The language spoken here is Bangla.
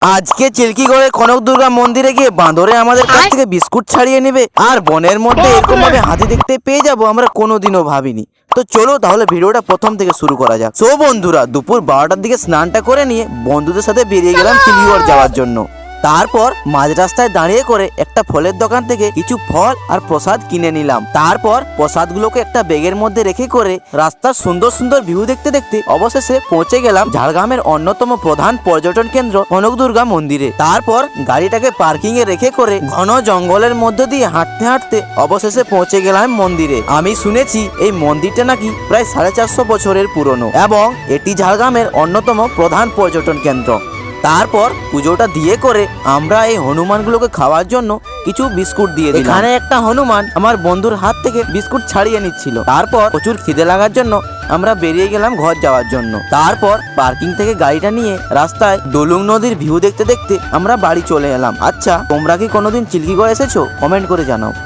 আজকে চিল্কিগড়ে কনক দুর্গা মন্দিরে গিয়ে বাঁদরে আমাদের কাছ থেকে বিস্কুট ছাড়িয়ে নেবে আর বনের মধ্যে এরকম ভাবে হাতি দেখতে পেয়ে যাব আমরা কোনোদিনও ভাবিনি। তো চলো তাহলে ভিডিওটা প্রথম থেকে শুরু করা যাক। সো বন্ধুরা, দুপুর 12টার দিকে স্নানটা করে নিয়ে বন্ধুদের সাথে বেরিয়ে গেলাম চিল্কিগড় যাওয়ার জন্য। তারপর মাঝ রাস্তায় দাঁড়িয়ে করে একটা ফলের দোকান থেকে কিছু ফল আর প্রসাদ কিনে নিলাম। তারপর প্রসাদগুলোকে একটা ব্যাগের মধ্যে রেখে করে রাস্তার সুন্দর সুন্দর ভিউ দেখতে দেখতে অবশেষে পৌঁছে গেলাম ঝাড়গ্রামের অন্যতম প্রধান পর্যটন কেন্দ্র কনক দুর্গা মন্দিরে। তারপর গাড়িটাকে পার্কিং এ রেখে করে ঘন জঙ্গলের মধ্য দিয়ে হাঁটতে হাঁটতে অবশেষে পৌঁছে গেলাম মন্দিরে। আমি শুনেছি এই মন্দিরটা নাকি প্রায় 450 বছরের পুরনো এবং এটি ঝাড়গ্রামের অন্যতম প্রধান পর্যটন কেন্দ্র। তারপর পুজোটা দিয়ে করে আমরা এই হনুমানগুলোকে খাওয়ার জন্য কিছু বিস্কুট দিয়ে দিলাম। এখানে একটা হনুমান আমার বন্ধুর হাত থেকে বিস্কুট ছাড়িয়ে নিচ্ছিল। তারপর প্রচুর খিদে লাগার জন্য আমরা বেরিয়ে গেলাম ঘর যাওয়ার জন্য। তারপর পার্কিং থেকে গাড়িটা নিয়ে রাস্তায় ডলুং নদীর ভিউ দেখতে দেখতে আমরা বাড়ি চলে এলাম। আচ্ছা, তোমরা কি কোনোদিন চিল্কিগড় এসেছো? কমেন্ট করে জানাও।